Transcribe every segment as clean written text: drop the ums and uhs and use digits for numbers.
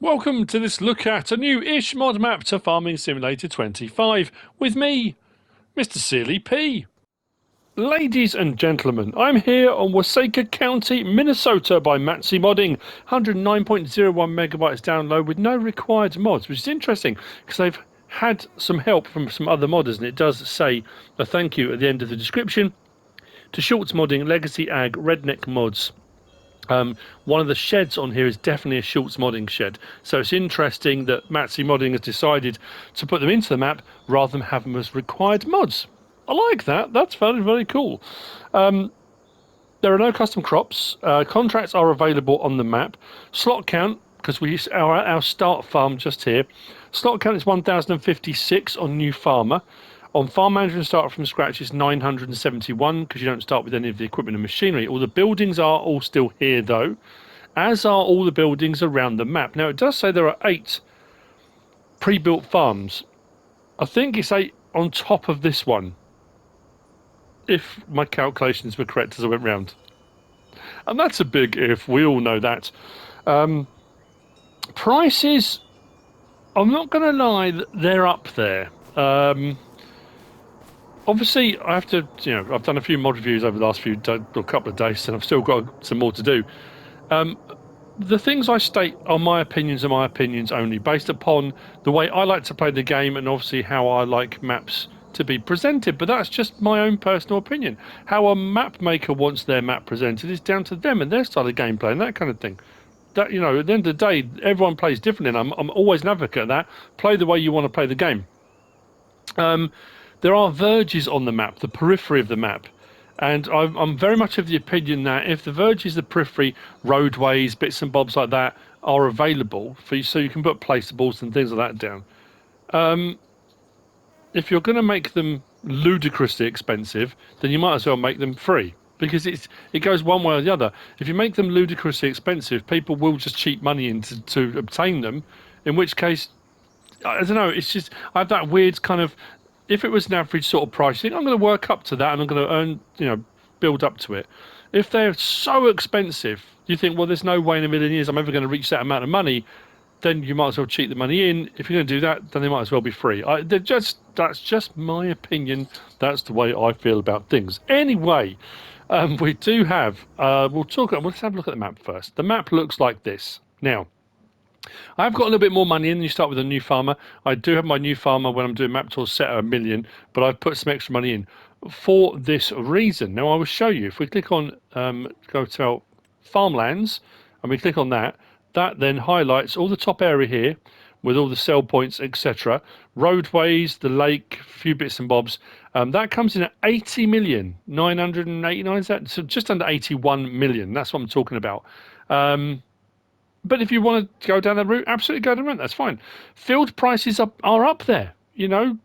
Welcome to this look at a new-ish mod map to Farming Simulator 25 with me, MrSealyp. Ladies and gentlemen, I'm here on Waseca County, Minnesota by MatzyModding, 109.01 megabytes download with no required mods, which is interesting because they've had some help from some other modders, and it does say a thank you at the end of the description to Shorts Modding, Legacy Ag, Redneck Mods. One of the sheds on here is definitely a Schultz modding shed. So it's interesting that MatzyModding has decided to put them into the map rather than have them as required mods. I like that. That's very, very cool. There are no custom crops. Contracts are available on the map. Slot count, because we use our start farm just here. Slot count is 1,056 on new farmer. On farm management start from scratch is 971 because you don't start with any of the equipment and machinery. All the buildings are all still here though, as are all the buildings around the map. Now it does say there are 8 pre-built farms. I think it's 8 on top of this one, if my calculations were correct as I went round. And that's a big if, we all know that. Prices, I'm not going to lie, they're up there. Obviously, I have to, I've done a few mod reviews over the last couple of days, and I've still got some more to do. The things I state are my opinions only, based upon the way I like to play the game and obviously how I like maps to be presented. But that's just my own personal opinion. How a map maker wants their map presented is down to them and their style of gameplay and that kind of thing. That, at the end of the day, everyone plays differently, and I'm always an advocate of that. Play the way you want to play the game. There are verges on the map, the periphery of the map, and I'm very much of the opinion that if the verges, the periphery, roadways, bits and bobs like that are available for you, so you can put placeables and things like that down. If you're going to make them ludicrously expensive, then you might as well make them free, because it goes one way or the other. If you make them ludicrously expensive, people will just cheat money in to obtain them, in which case, I don't know, it's just, I have that weird kind of, if it was an average sort of pricing, I'm going to work up to that and I'm going to earn, build up to it. If they're so expensive, you think, well, there's no way in a million years I'm ever going to reach that amount of money, then you might as well cheat the money in. If you're going to do that, then they might as well be free. That's just my opinion. That's the way I feel about things. Anyway, we do have, let's have a look at the map first. The map looks like this. Now, I've got a little bit more money in. You start with a new farmer. I do have my new farmer when I'm doing map tours set at 1 million, but I've put some extra money in for this reason. Now I will show you. If we click on go to farmlands and we click on that, that then highlights all the top area here with all the sell points, etc. Roadways, the lake, a few bits and bobs. That comes in at 80,989,000. Is that so? Just under 81 million. That's what I'm talking about. But if you want to go down that route, absolutely go down that route. That's fine. Field prices are up there. We have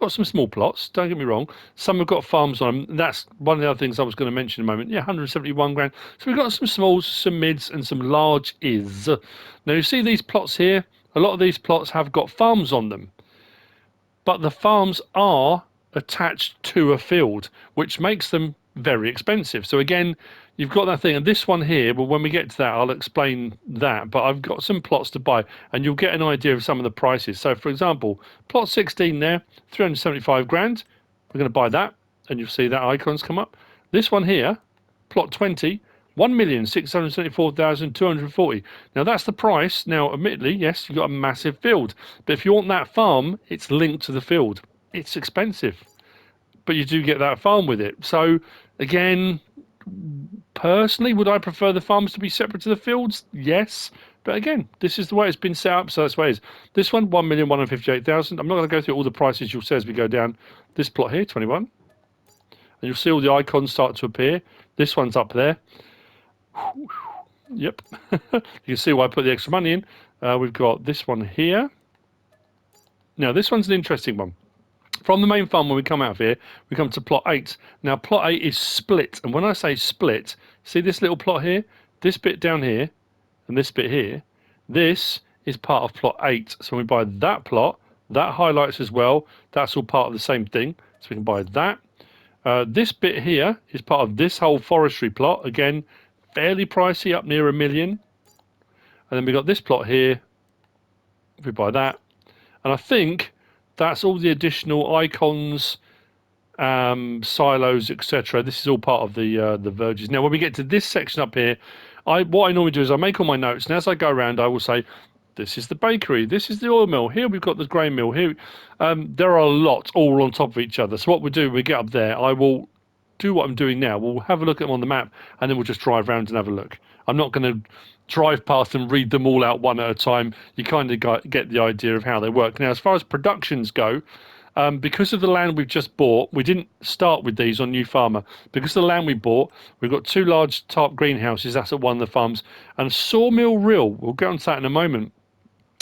got some small plots. Don't get me wrong. Some have got farms on them. That's one of the other things I was going to mention in a moment. Yeah, 171 grand. So we've got some smalls, some mids, and some large is. Now you see these plots here. A lot of these plots have got farms on them, but the farms are attached to a field, which makes them very expensive. So again, you've got that thing, and this one here, well, when we get to that, I'll explain that, but I've got some plots to buy, and you'll get an idea of some of the prices. So, for example, plot 16 there, 375 grand. We're going to buy that, and you'll see that icons come up. This one here, plot 20, 1,674,240. Now, that's the price. Now, admittedly, yes, you've got a massive field, but if you want that farm, it's linked to the field. It's expensive, but you do get that farm with it. So, again, personally, would I prefer the farms to be separate to the fields? Yes. But again, this is the way it's been set up, so that's the way it is. This one, 1,158,000. I'm not going to go through all the prices you'll see as we go down. This plot here, 21. And you'll see all the icons start to appear. This one's up there. Yep. You can see why I put the extra money in. We've got this one here. Now, this one's an interesting one. From the main farm, when we come out of here, we come to plot 8. Now, plot 8 is split. And when I say split, see this little plot here? This bit down here and this bit here. This is part of plot 8. So when we buy that plot, that highlights as well. That's all part of the same thing. So we can buy that. This bit here is part of this whole forestry plot. Again, fairly pricey, up near 1 million. And then we've got this plot here. If we buy that. And I think that's all the additional icons, silos, etc. This is all part of the verges. Now, when we get to this section up here, what I normally do is I make all my notes, and as I go around, I will say, this is the bakery, this is the oil mill, here we've got the grain mill, here. There are a lot all on top of each other. So what we'll do, we get up there, I will do what I'm doing now. We'll have a look at them on the map, and then we'll just drive around and have a look. I'm not going to drive past and read them all out one at a time. You kind of get the idea of how they work. Now, as far as productions go, because of the land we've just bought, we didn't start with these on New Farmer. Because of the land we bought, we've got 2 large tarp greenhouses, that's at one of the farms, and a sawmill rill. We'll get on to that in a moment.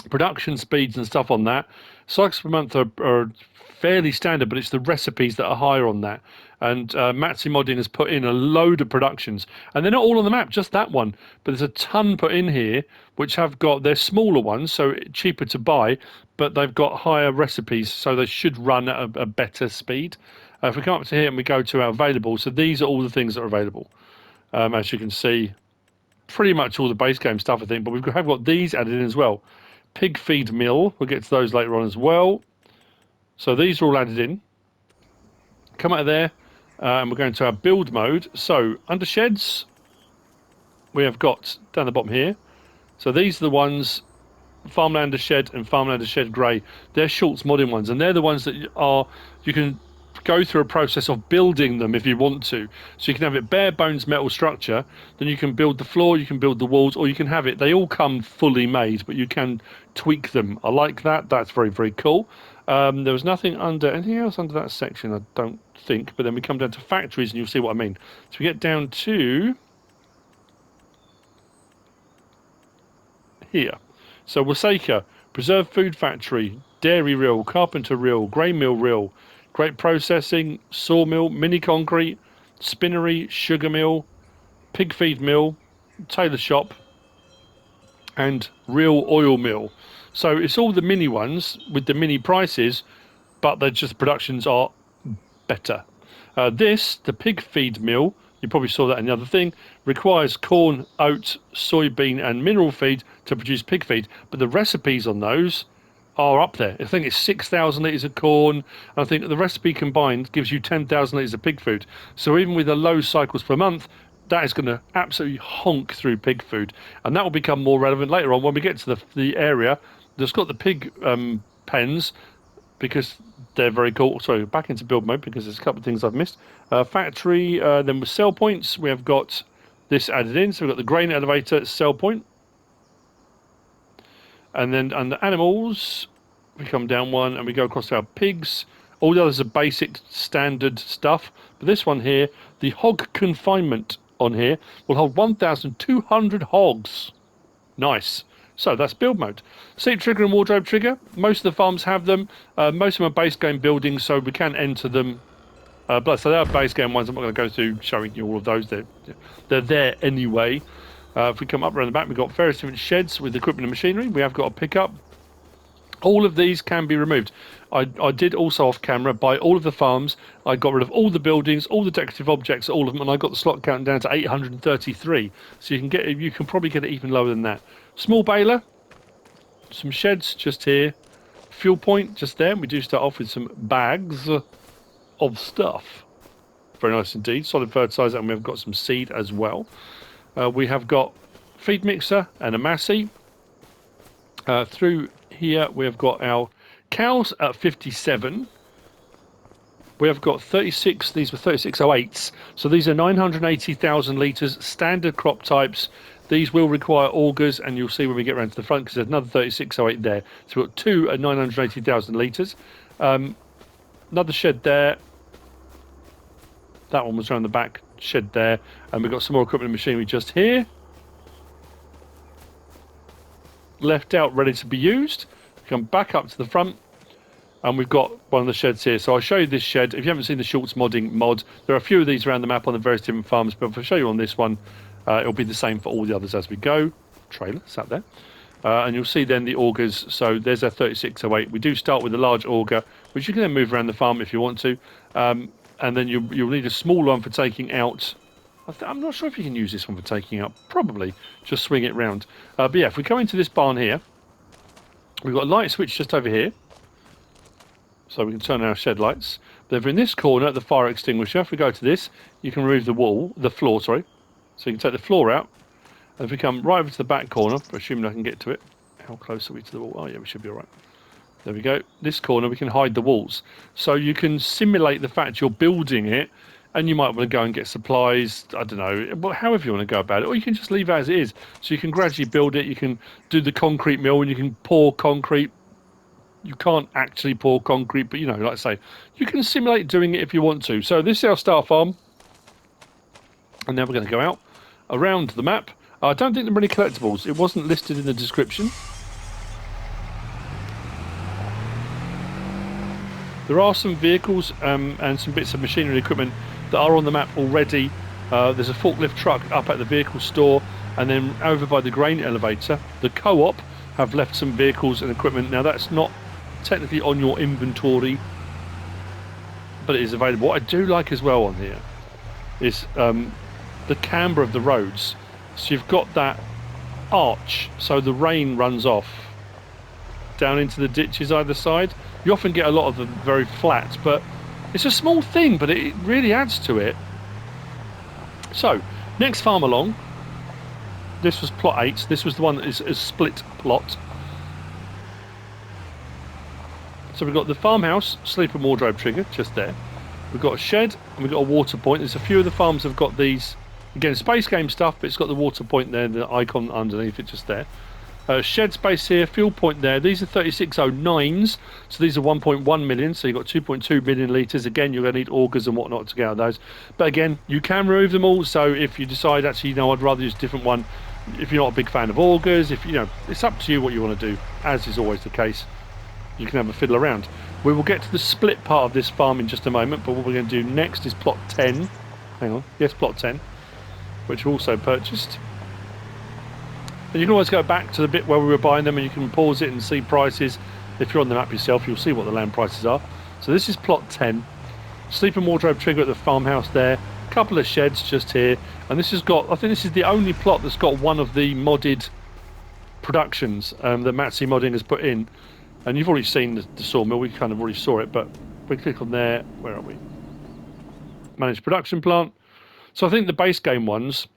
Production speeds and stuff on that. Cycles per month are fairly standard, but it's the recipes that are higher on that. And MatzyModding has put in a load of productions, and they're not all on the map, just that one. But there's a ton put in here, which have got, they're smaller ones, so cheaper to buy, but they've got higher recipes, so they should run at a better speed. If we come up to here and we go to our available, so these are all the things that are available. As you can see, pretty much all the base game stuff, I think, but have got these added in as well. Pig feed mill, we'll get to those later on as well. So these are all added in. Come out of there, and we're going to our build mode. So under sheds, we have got down the bottom here. So these are the ones, Farmlander Shed and Farmlander Shed Grey. They're Schultz modding ones, and they're the ones that you can go through a process of building them if you want to. So you can have it bare bones metal structure, then you can build the floor, you can build the walls, or you can have it, they all come fully made, but you can tweak them. I like that. That's very, very cool. There was anything else under that section, I don't think, but then we come down to factories and you'll see what I mean. So we get down to here. So Waseca, preserved food factory, dairy rill, carpenter rill, grain mill rill, great processing, sawmill, mini concrete, spinnery, sugar mill, pig feed mill, tailor shop, and real oil mill. So it's all the mini ones with the mini prices, but they're just productions are better. The pig feed mill, you probably saw that in the other thing, requires corn, oat, soybean and mineral feed to produce pig feed, but the recipes on those are up there. I think it's 6,000 litres of corn, and I think the recipe combined gives you 10,000 litres of pig food. So even with the low cycles per month, that is going to absolutely honk through pig food, and that will become more relevant later on when we get to the area that's got the pig pens, because they're very cool. Sorry, back into build mode because there's a couple of things I've missed. Factory, then with sell points, we have got this added in. So we've got the grain elevator sell point. And then under animals, we come down one and we go across to our pigs. All the others are basic standard stuff. But this one here, the hog confinement on here, will hold 1,200 hogs. Nice. So that's build mode. Seat trigger and wardrobe trigger. Most of the farms have them. Most of them are base game buildings, so we can enter them. So they are base game ones. I'm not going to go through showing you all of those. They're there anyway. If we come up around the back, we've got various different sheds with equipment and machinery. We have got a pickup. All of these can be removed. I did also off camera buy all of the farms. I got rid of all the buildings, all the decorative objects, all of them, and I got the slot count down to 833. So you can probably get it even lower than that. Small baler, some sheds just here, fuel point just there. We do start off with some bags of stuff. Very nice indeed. Solid fertilizer, and we've got some seed as well. We have got feed mixer and a massey. Through here we have got our cows at 57. We have got 36, these were 3608s, so these are 980,000 litres, standard crop types. These will require augers, and you'll see when we get around to the front, because there's another 3608 there. So we've got 2 at 980,000 litres. Another shed there. That one was around the back, shed there. And we've got some more equipment and machinery just here. Left out, ready to be used. Come back up to the front, and we've got one of the sheds here. So I'll show you this shed. If you haven't seen the Schultz modding mod, there are a few of these around the map on the various different farms, but if I show you on this one, it'll be the same for all the others as we go. Trailer sat there. And you'll see then the augers. So there's our 3608. We do start with a large auger, which you can then move around the farm if you want to. And then you'll need a small one for taking out I'm not sure if you can use this one for taking up. Probably. Just swing it round. But yeah, if we go into this barn here, we've got a light switch just over here. So we can turn on our shed lights. But over in this corner, the fire extinguisher, if we go to this, you can remove the floor, sorry. So you can take the floor out. And if we come right over to the back corner, assuming I can get to it. How close are we to the wall? Oh yeah, we should be all right. There we go. This corner, we can hide the walls. So you can simulate the fact you're building it, and you might want to go and get supplies, I don't know, however you want to go about it. Or you can just leave it as it is. So you can gradually build it. You can do the concrete mill, and you can pour concrete. You can't actually pour concrete, but, you know, like I say, you can simulate doing it if you want to. So this is our star farm. And now we're going to go out around the map. I don't think there are any collectibles. It wasn't listed in the description. There are some vehicles and some bits of machinery and equipment that are on the map already. There's a forklift truck up at the vehicle store, and then over by the grain elevator, the co-op have left some vehicles and equipment. Now that's not technically on your inventory, but it is available. What I do like as well on here is the camber of the roads. So you've got that arch, so the rain runs off down into the ditches either side. You often get a lot of them very flat, but it's a small thing, but it really adds to it. So, next farm along, this was plot 8. This was the one that is a split plot. So we've got the farmhouse, sleeper wardrobe trigger, just there. We've got a shed, and we've got a water point. There's a few of the farms have got these, again, space game stuff, but it's got the water point there, the icon underneath it just there. Shed space here, fuel point there. These are 3609s, so these are 1.1 million, so you've got 2.2 million litres. Again, you're going to need augers and whatnot to get out of those. But again, you can remove them all, so if you decide, actually, you know, I'd rather use a different one, if you're not a big fan of augers, if you know, it's up to you what you want to do, as is always the case. You can have a fiddle around. We will get to the split part of this farm in just a moment, but what we're going to do next is plot 10. Hang on, yes, plot 10, which we also purchased. And you can always go back to the bit where we were buying them, and you can pause it and see prices. If you're on the map yourself, you'll see what the land prices are. So this is plot 10. Sleeping wardrobe trigger at the farmhouse there. A couple of sheds just here. And this has got, I think this is the only plot that's got one of the modded productions that MatzyModding has put in. And you've already seen the sawmill. We kind of already saw it, but we click on there. Where are we? Manage production plant. So I think the base game ones,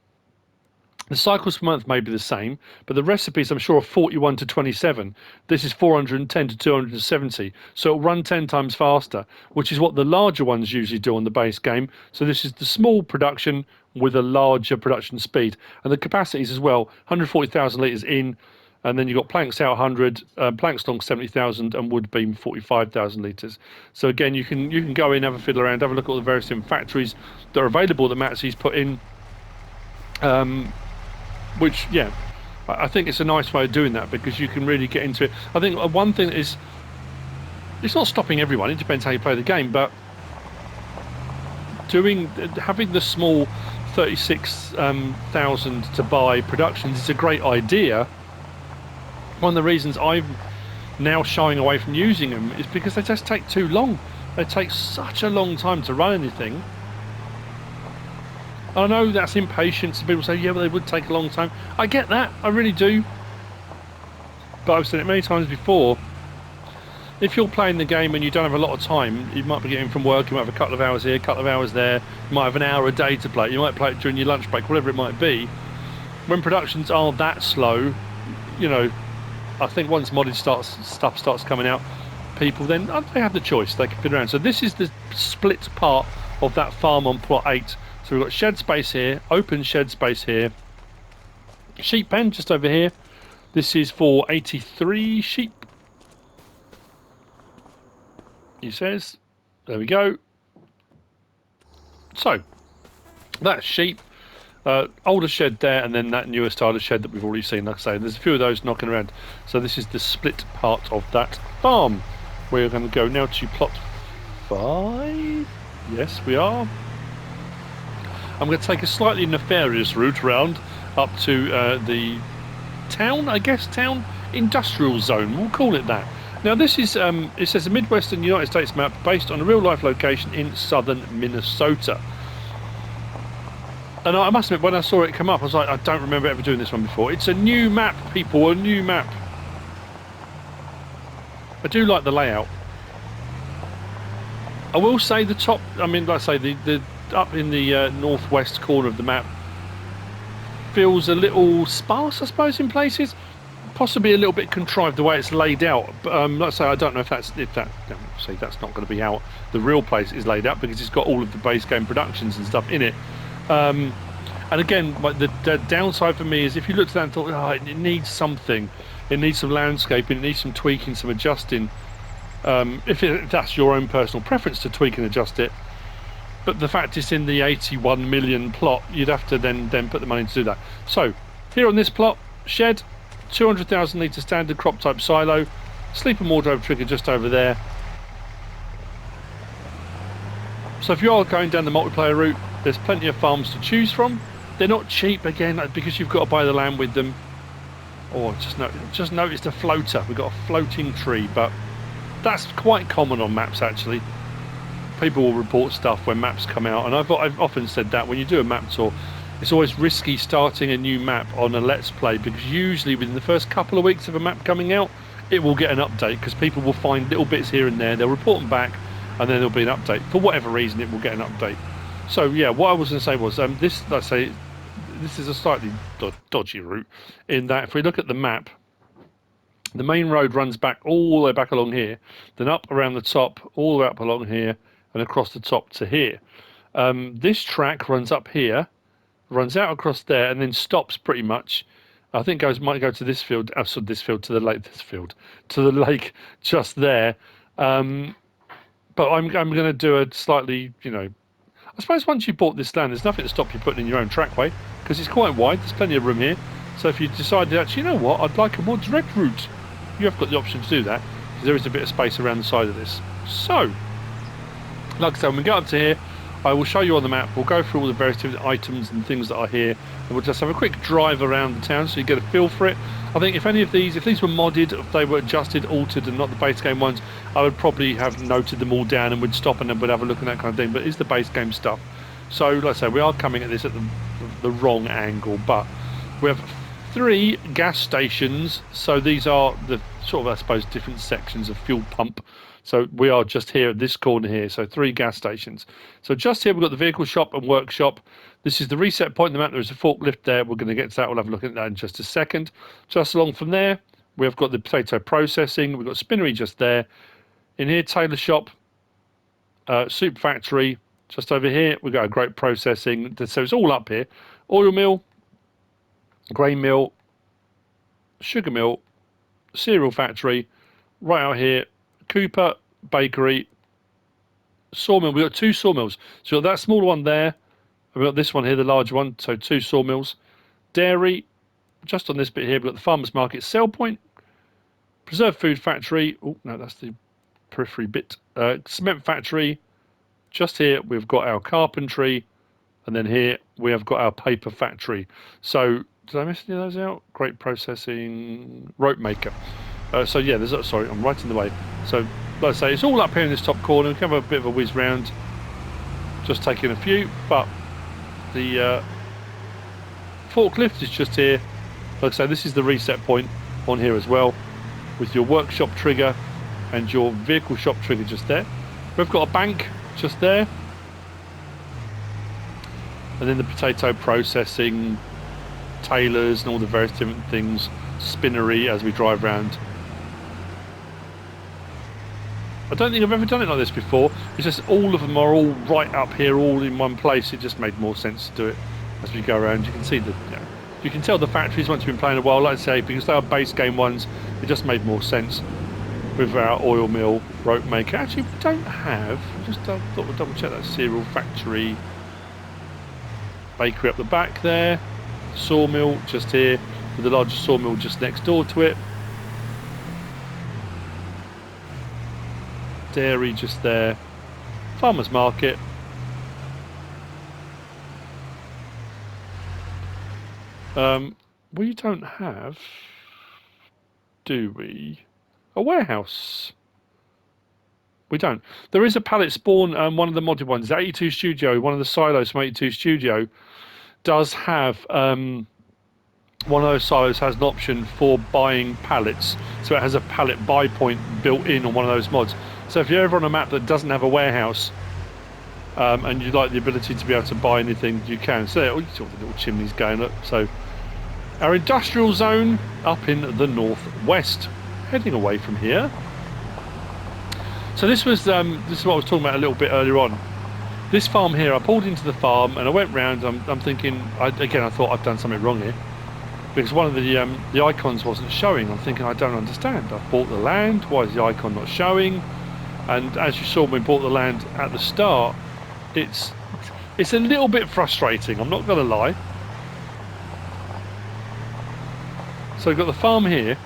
the cycles per month may be the same, but the recipes, I'm sure, are 41 to 27. This is 410 to 270, so it'll run 10 times faster, which is what the larger ones usually do on the base game. So this is the small production with a larger production speed. And the capacities as well, 140,000 litres in, and then you've got planks out 100, planks long 70,000, and wood beam 45,000 litres. So again, you can go in, have a fiddle around, have a look at all the various different factories that are available that Matzy's put in. Which, yeah, I think it's a nice way of doing that, because you can really get into it. I think one thing is, it's not stopping everyone, it depends how you play the game, but having the small 36,000 to buy productions is a great idea. One of the reasons I'm now shying away from using them is because they just take too long. They take such a long time to run anything. I know that's impatience. People say, yeah, but they would take a long time. I get that. I really do. But I've said it many times before. If you're playing the game and you don't have a lot of time, you might be getting from work, you might have a couple of hours here, a couple of hours there, you might have an hour a day to play, you might play it during your lunch break, whatever it might be. When productions are that slow, you know, I think once modded stuff starts coming out, people then, they have the choice. They can fit around. So this is the split part of that farm on plot 8. So we've got shed space here, open shed space here, sheep pen just over here. This is for 83 sheep, he says. There we go. So that's sheep, older shed there, and then that newer style of shed that we've already seen. Like I say, there's a few of those knocking around. So this is the split part of that farm. We're going to go now to plot 5. Yes, we are. I'm going to take a slightly nefarious route round up to the town, I guess, town industrial zone. We'll call it that. Now this is, it says a Midwestern United States map based on a real-life location in southern Minnesota. And I must admit, when I saw it come up, I was like, I don't remember ever doing this one before. It's a new map, people, a new map. I do like the layout. I will say the top, I mean, like I say, the up in the northwest corner of the map feels a little sparse, I suppose, in places. Possibly a little bit contrived the way it's laid out. But like I say, I don't know if that's not going to be how the real place is laid out, because it's got all of the base game productions and stuff in it. And again, like the downside for me is if you looked at that and thought, oh, it needs something, it needs some landscaping, it needs some tweaking, some adjusting. If that's your own personal preference to tweak and adjust it, but the fact it's in the 81 million plot, you'd have to then put the money to do that. So here on this plot, shed, 200,000 litre standard crop type silo, sleep and wardrobe trigger just over there. So if you are going down the multiplayer route, there's plenty of farms to choose from. They're not cheap, again, because you've got to buy the land with them. Oh, just noticed a floater. We've got a floating tree, but that's quite common on maps, actually. People will report stuff when maps come out, and I've often said that when you do a map tour, it's always risky starting a new map on a Let's Play, because usually within the first couple of weeks of a map coming out, it will get an update, because people will find little bits here and there, they'll report them back, and then there'll be an update. For whatever reason, it will get an update. So yeah, what I was going to say was, this, let's say, this is a slightly dodgy route, in that if we look at the map, the main road runs back all the way back along here, then up around the top, all the way up along here, and across the top to here. This track runs up here, runs out across there, and then stops pretty much. I think might go to this field, to the lake just there. But I'm going to do a slightly, I suppose once you bought this land, there's nothing to stop you putting in your own trackway, because it's quite wide. There's plenty of room here. So if you decided, actually, you know what, I'd like a more direct route, you have got the option to do that, because there is a bit of space around the side of this. So, like I said, when we get up to here, I will show you on the map. We'll go through all the various different items and things that are here, and we'll just have a quick drive around the town so you get a feel for it. I think if these were modded, if they were adjusted, altered, and not the base game ones, I would probably have noted them all down and would stop and then would have a look at that kind of thing. But it's the base game stuff. So, like I say, we are coming at this at the wrong angle, but we have 3 gas stations. So these are the sort of, I suppose, different sections of fuel pump. So we are just here at this corner here. So 3 gas stations. So just here we've got the vehicle shop and workshop. This is the reset point in the map. There is a forklift there. We're going to get to that. We'll have a look at that in just a second. Just along from there, we've got the potato processing. We've got spinnery just there. In here, tailor shop, soup factory. Just over here, we've got a grape processing. So it's all up here. Oil mill, grain mill, sugar mill, cereal factory. Right out here, Cooper, bakery, sawmill. We've got 2 sawmills. So we've got that smaller one there. We've got this one here, the large one. So 2 sawmills. Dairy, just on this bit here, we've got the farmer's market, sell point, preserved food factory. Oh, no, that's the periphery bit. Cement factory. Just here, we've got our carpentry. And then here, we have got our paper factory. So, did I miss any of those out? Grape processing, rope maker. So yeah, sorry, I'm right in the way. So, like I say, it's all up here in this top corner. We can have a bit of a whiz round, just taking a few, but the forklift is just here. Like I say, this is the reset point on here as well, with your workshop trigger and your vehicle shop trigger just there. We've got a bank just there, and then the potato processing, tailors, and all the various different things, spinnery as we drive around. I don't think I've ever done it like this before. It's just all of them are all right up here, all in one place. It just made more sense to do it as we go around. You can see you can tell the factories once you've been playing a while, like I say, because they are base game ones, it just made more sense with our oil mill, rope maker. Actually, we don't have, thought we'd double check that, cereal factory, bakery up the back there, sawmill just here, with the larger sawmill just next door to it. Dairy just there, farmer's market, we don't have, do we, a warehouse? We don't. There is a pallet spawn, one of the modded ones, 82 Studio, one of the silos from 82 Studio. does have one of those silos has an option for buying pallets, so it has a pallet buy point built in on one of those mods. So if you're ever on a map that doesn't have a warehouse, and you'd like the ability to be able to buy anything, you can. So you saw the little chimneys going up. So our industrial zone up in the northwest, heading away from here. So this is what I was talking about a little bit earlier on. This farm here, I pulled into the farm and I went round. I'm thinking, I thought I've done something wrong here, because one of the icons wasn't showing. I'm thinking, I don't understand. I've bought the land. Why is the icon not showing? And as you saw when we bought the land at the start, it's a little bit frustrating. I'm not going to lie. So we've got the farm here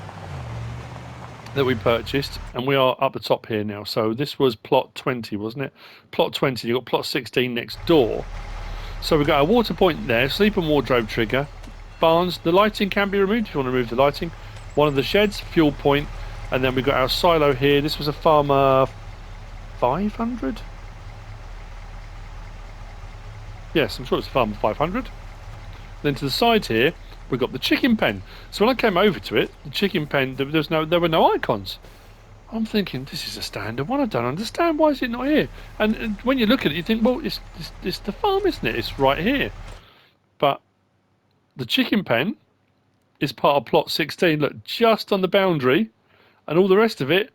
that we purchased, and we are up the top here now. So this was plot 20, wasn't it? Plot 20. You've got plot 16 next door. So we've got a water point there, sleep and wardrobe trigger, barns. The lighting can be removed if you want to remove the lighting. One of the sheds, fuel point, and then we've got our silo here. This was a farmer 500. Yes, I'm sure it's a farmer 500. Then to the side here, we've got the chicken pen. So when I came over to it, the chicken pen, there were no icons. I'm thinking, this is a standard one. I don't understand. Why is it not here? And when you look at it, you think, well, it's the farm, isn't it? It's right here. But the chicken pen is part of plot 16. Look, just on the boundary, and all the rest of it.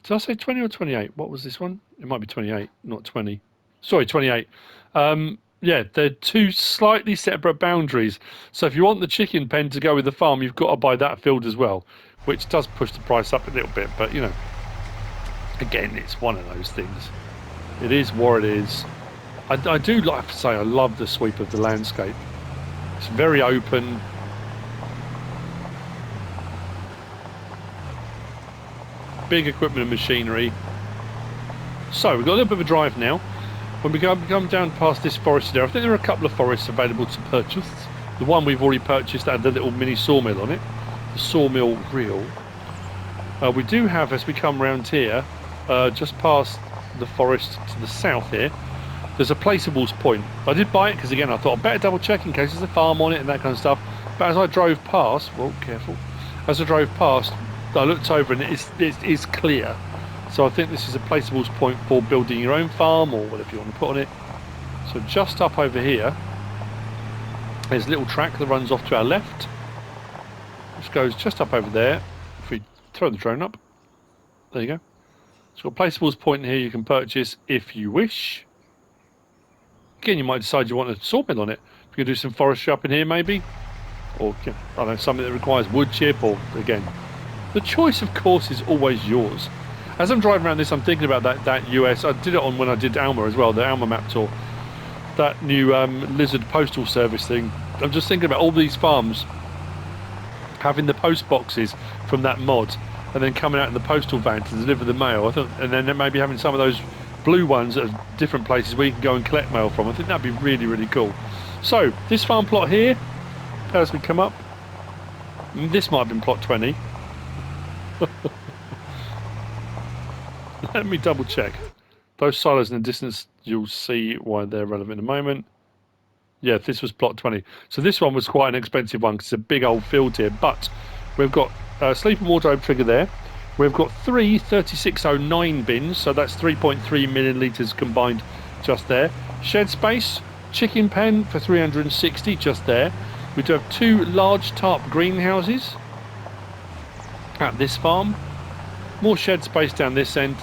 Did I say 20 or 28? What was this one? It might be 28, not 20. Sorry, 28. Yeah, they're two slightly separate boundaries. So if you want the chicken pen to go with the farm, you've got to buy that field as well, which does push the price up a little bit. But, you know, again, it's one of those things. It is what it is. I do like to say I love the sweep of the landscape. It's very open. Big equipment and machinery. So we've got a little bit of a drive now. When we come down past this forest there, I think there are a couple of forests available to purchase. The one we've already purchased had the little mini sawmill on it, the sawmill reel. We do have, as we come round here, just past the forest to the south here, there's a placeables point. I did buy it because, again, I thought I'd better double check in case there's a farm on it and that kind of stuff. But as I drove past, well, careful, as I drove past, I looked over and it is clear. So I think this is a placeables point for building your own farm or whatever you want to put on it. So just up over here, there's a little track that runs off to our left, which goes just up over there. If we throw the drone up, there you go. So a placeables point here you can purchase if you wish. Again, you might decide you want a sawmill on it. You can do some forestry up in here maybe, or I don't know, something that requires wood chip, or again, the choice of course is always yours. As I'm driving around this, I'm thinking about that US. I did it on when I did Alma as well, the Alma map tour. That new Lizard Postal Service thing. I'm just thinking about all these farms having the post boxes from that mod, and then coming out in the postal van to deliver the mail. I thought, and then maybe having some of those blue ones at different places where you can go and collect mail from. I think that'd be really, really cool. So this farm plot here, as we come up, this might have been plot 20. Let me double check. Those silos in the distance, you'll see why they're relevant in a moment. Yeah, this was plot 20. So this one was quite an expensive one because it's a big old field here. But we've got a sleep and wardrobe trigger there. We've got 3 3609 bins, so that's 3.3 million litres combined just there. Shed space, chicken pen for 360 just there. We do have 2 large tarp greenhouses at this farm. More shed space down this end.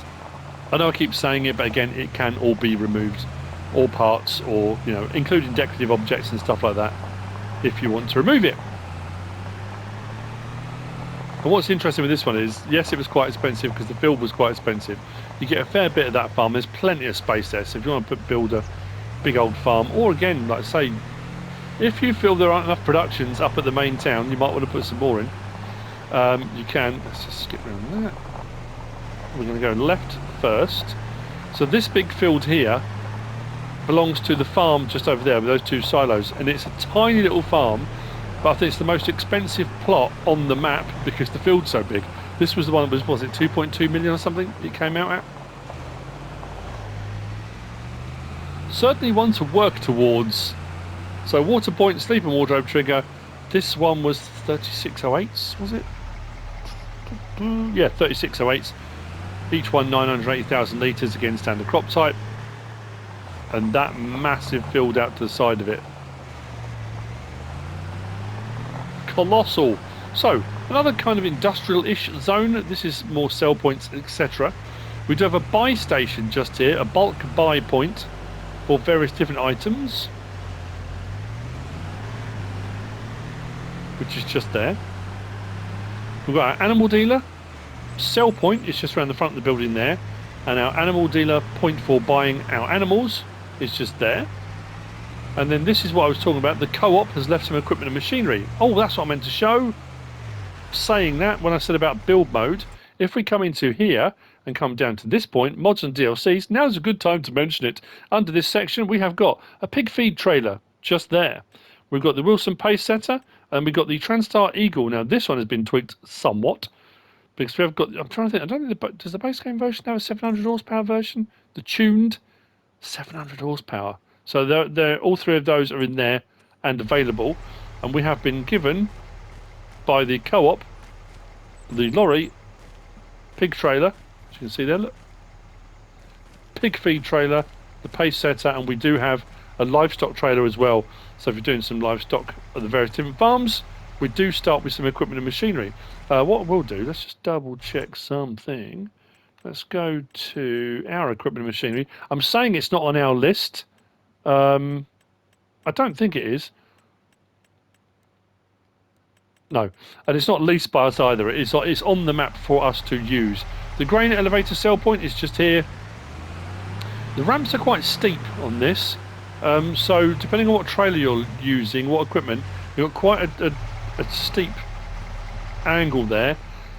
I know I keep saying it, but again, it can all be removed, all parts, or, you know, including decorative objects and stuff like that, if you want to remove it. And what's interesting with this one is, yes, it was quite expensive because the field was quite expensive. You get a fair bit of that farm. There's plenty of space there, so if you want to build a big old farm, or again, like I say, if you feel there aren't enough productions up at the main town, you might want to put some more in. You can. Let's just skip around that. We're going to go left first. So this big field here belongs to the farm just over there with those 2 silos, and it's a tiny little farm, but I think it's the most expensive plot on the map because the field's so big. This was the one that was it 2.2 million or something it came out at? Certainly one to work towards So water point, sleep and wardrobe trigger. This one was 3608s, was it? Yeah, 3608s. Each one 980,000 litres, again standard crop type. And that massive field out to the side of it. Colossal. So, another kind of industrial-ish zone. This is more sell points, etc. We do have a buy station just here, a bulk buy point for various different items, which is just there. We've got our animal dealer. Sell point is just around the front of the building there. And our animal dealer point for buying our animals is just there. And then this is what I was talking about. The co-op has left some equipment and machinery. Oh, that's what I meant to show. Saying that, when I said about build mode, if we come into here and come down to this point, mods and DLCs, now's a good time to mention it. Under this section, we have got a pig feed trailer just there. We've got the Wilson pace setter, and we've got the TranStar Eagle. Now, this one has been tweaked somewhat, because we have got, I'm trying to think, I don't think, does the base game version have a 700 horsepower version? The tuned 700 horsepower. So they're all three of those are in there and available. And we have been given by the co-op the lorry pig trailer, as you can see there, look. Pig feed trailer, the pace setter, and we do have a livestock trailer as well. So if you're doing some livestock at the various different farms, we do start with some equipment and machinery. What we'll do, let's just double check something. Let's go to our equipment and machinery. I'm saying it's not on our list. I don't think it is. No, and it's not leased by us either. It's on the map for us to use. The grain elevator sell point is just here. The ramps are quite steep on this, so depending on what trailer you're using, what equipment, you've got quite a steep angle there.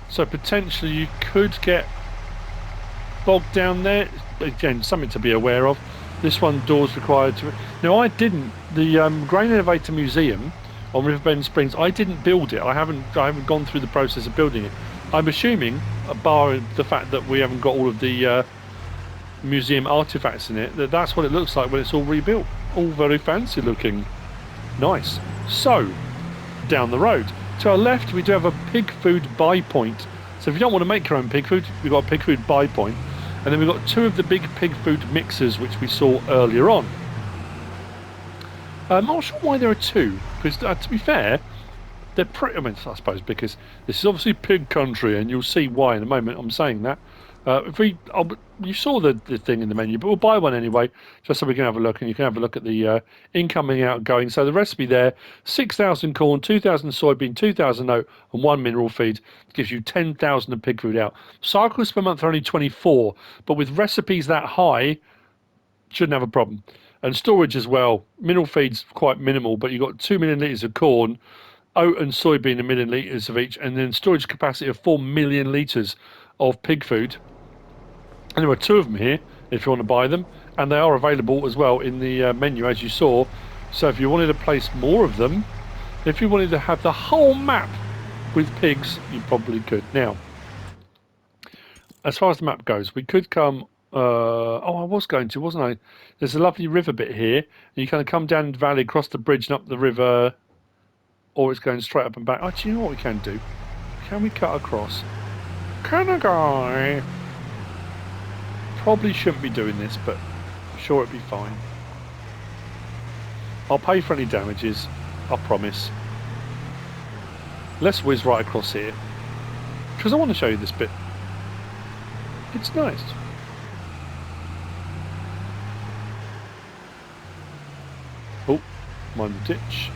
So potentially you could get bogged down there. Again, something to be aware of. This one, doors required to. Now I didn't. The grain elevator museum on Riverbend Springs, I didn't build it. I haven't gone through the process of building it. I'm assuming, bar the fact that we haven't got all of the museum artifacts in it, that's what it looks like when it's all rebuilt. All very fancy looking. Nice. So, down the road. To our left, we do have a pig food buy point. So if you don't want to make your own pig food, we've got a pig food buy point. And then we've got two of the big pig food mixers, which we saw earlier on. I'm not sure why there are two, because to be fair, they're pretty, I mean, I suppose because this is obviously pig country, and you'll see why in a moment I'm saying that. You saw the thing in the menu, but we'll buy one anyway, just so we can have a look, and you can have a look at the incoming, outgoing. So the recipe there: 6,000 corn, 2,000 soybean, 2,000 oat, and 1 mineral feed. It gives you 10,000 of pig food out. Cycles per month are only 24, but with recipes that high, shouldn't have a problem. And storage as well. Mineral feed's quite minimal, but you've got 2 million litres of corn, oat and soybean, 1 million litres of each, and then storage capacity of 4 million litres of pig food. And there are two of them here if you want to buy them, and they are available as well in the menu, as you saw. So if you wanted to place more of them, if you wanted to have the whole map with pigs, you probably could. Now, as far as the map goes, we could come oh, I was going to, wasn't I? There's a lovely river bit here, and you kind of come down the valley, across the bridge and up the river, or it's going straight up and back. Oh, do you know what we can do? Can we cut across? Can I go? Probably shouldn't be doing this, but I'm sure it'll be fine. I'll pay for any damages, I promise. Let's whiz right across here, because I want to show you this bit. It's nice. Oh, mind the ditch.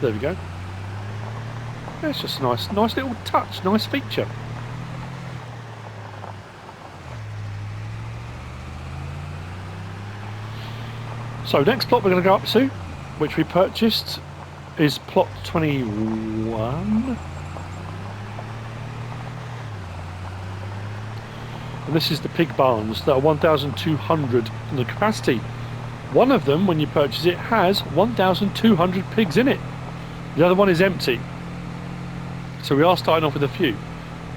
There we go. It's just a nice little touch, nice feature. So next plot we're going to go up to, which we purchased, is plot 21. And this is the pig barns that are 1,200 in the capacity. One of them, when you purchase it, has 1,200 pigs in it. The other one is empty. So we are starting off with a few.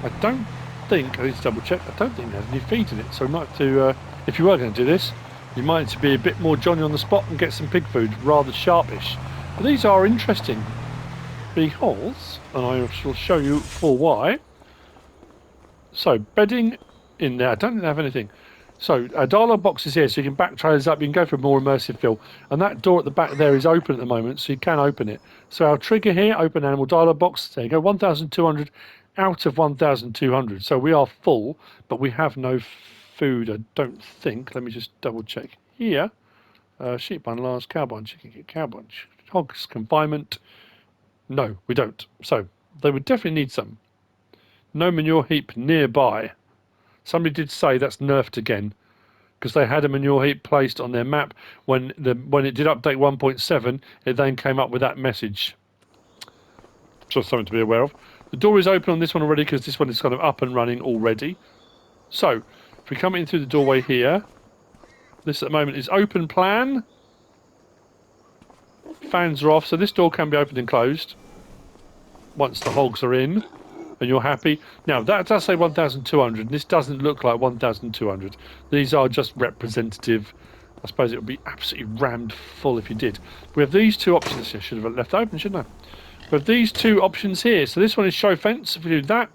I don't think, I need to double check, I don't think there's any feed in it. So we might have to, if you were going to do this, You might need to be a bit more Johnny on the spot and get some pig food, rather sharpish. But these are interesting because, and I shall show you for why. So, bedding in there. I don't think they have anything. So, dialogue box is here, so you can back trailers up. You can go for a more immersive feel. And that door at the back there is open at the moment, so you can open it. So, our trigger here, open animal dialogue box. There you go, 1,200 out of 1,200. So, we are full, but we have no food, I don't think. Let me just double check here. Sheep bun, last cow bun, chicken, cow bun, hogs, confinement. No, we don't. So, they would definitely need some. No manure heap nearby. Somebody did say that's nerfed again because they had a manure heap placed on their map when it did update 1.7. It then came up with that message. Just something to be aware of. The door is open on this one already because this one is kind of up and running already. So if we come in through the doorway here, this at the moment is open plan. Fans are off, so this door can be opened and closed once the hogs are in. And you're happy. Now, that does say 1,200, and this doesn't look like 1,200. These are just representative. I suppose it would be absolutely rammed full if you did. We have these two options. I should have left open, shouldn't I? We have these two options here. So this one is show fence. If we do that,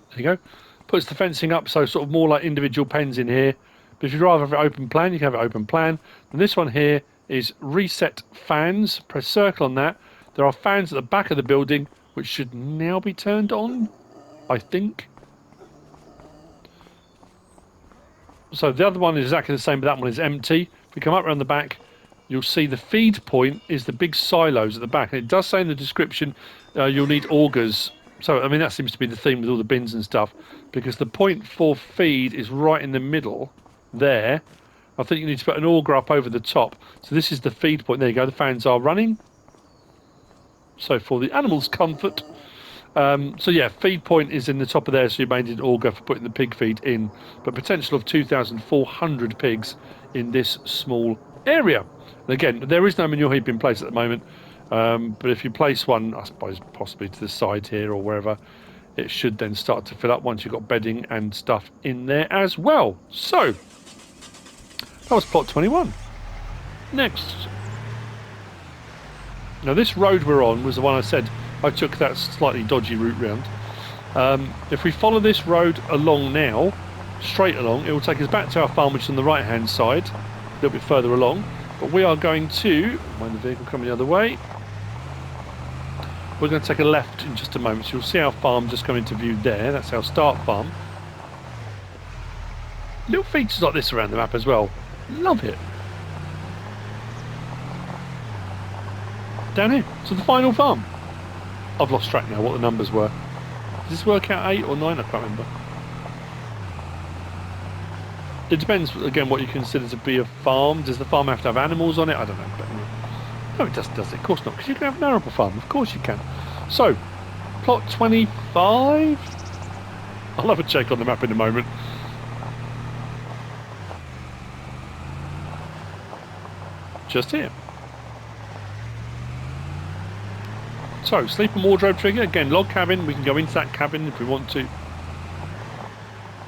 there you go. Puts the fencing up, so sort of more like individual pens in here. But if you'd rather have it open plan, you can have it open plan. And this one here is reset fans. Press circle on that. There are fans at the back of the building, which should now be turned on, I think. So the other one is exactly the same, but that one is empty. If we come up around the back, you'll see the feed point is the big silos at the back. And it does say in the description you'll need augers. So, I mean, that seems to be the theme with all the bins and stuff, because the point for feed is right in the middle there. I think you need to put an auger up over the top. So this is the feed point. There you go. The fans are running. So for the animal's comfort. So yeah, feed point is in the top of there, so you may need an auger for putting the pig feed in. But potential of 2,400 pigs in this small area. And again, there is no manure heap in place at the moment. But if you place one, I suppose possibly to the side here or wherever, it should then start to fill up once you've got bedding and stuff in there as well. So, that was plot 21. Next. Now this road we're on was the one I said I took that slightly dodgy route round. If we follow this road along now, straight along, it will take us back to our farm, which is on the right hand side, a little bit further along. But we are going to, mind the vehicle coming the other way, we're going to take a left in just a moment. So you'll see our farm just come into view there. That's our start farm. Little features like this around the map as well. Love it. Down here, so the final farm. I've lost track now what the numbers were. Does this work out 8 or 9? I can't remember. It depends, again, what you consider to be a farm. Does the farm have to have animals on it? I don't know. But no, it doesn't, does it? Of course not, because you can have an arable farm. Of course you can. So, plot 25. I'll have a check on the map in a moment. Just here. So, sleep and wardrobe trigger. Again, log cabin. We can go into that cabin if we want to.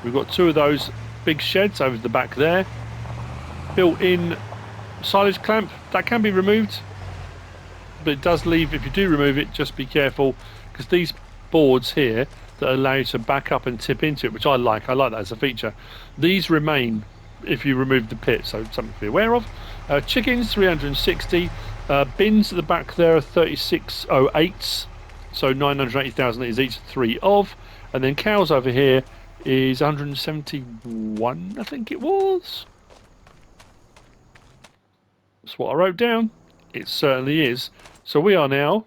We've got two of those big sheds over the back there. Built-in silage clamp. That can be removed. But it does leave, if you do remove it, just be careful. Because these boards here that allow you to back up and tip into it, which I like. I like that as a feature. These remain if you remove the pit. So, something to be aware of. Chickens, 360. Bins at the back there are 3608s, so 980,000 litres each, 3 of. And then cows over here is 171, I think it was. That's what I wrote down. It certainly is. So we are now,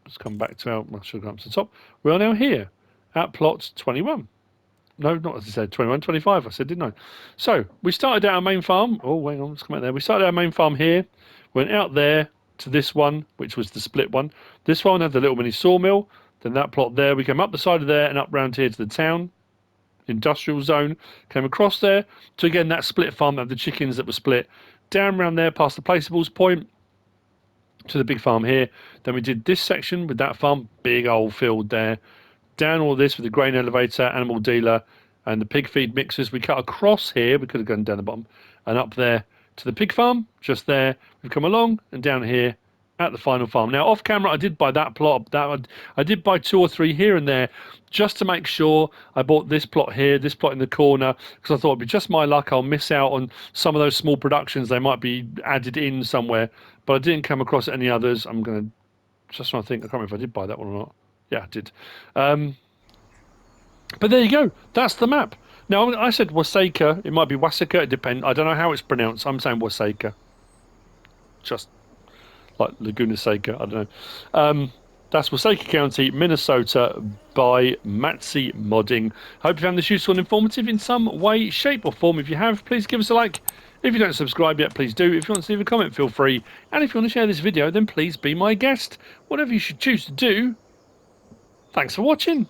let's come back to our, I should have gone up to the top. We are now here at plot 21. No, not as I said, 21, 25, I said, didn't I? So we started our main farm. Oh, hang on, let's come out there. We started our main farm here. Went out there to this one, which was the split one. This one had the little mini sawmill. Then that plot there, we came up the side of there and up round here to the town, industrial zone. Came across there to, again, that split farm that had the chickens that were split. Down around there past the placeables point to the big farm here. Then we did this section with that farm, big old field there. Down all this with the grain elevator, animal dealer, And the pig feed mixers we cut across here, we could have gone down the bottom, and up there to the pig farm, just there. We've come along and down here at the final farm. Now, off camera, I did buy that plot. I did buy 2 or 3 here and there, just to make sure. I bought this plot here, this plot in the corner, because I thought it'd be just my luck. I'll miss out on some of those small productions. They might be added in somewhere, but I didn't come across any others. I'm going to just trying to think. I can't remember if I did buy that one or not. Yeah, I did. But there you go. That's the map. Now, I said Waseca. It might be Waseca. It depends. I don't know how it's pronounced. I'm saying Waseca. Just like Laguna Seca. I don't know. That's Waseca County, Minnesota, by MatzyModding. Hope you found this useful and informative in some way, shape, or form. If you have, please give us a like. If you don't subscribe yet, please do. If you want to leave a comment, feel free. And if you want to share this video, then please be my guest. Whatever you should choose to do. Thanks for watching.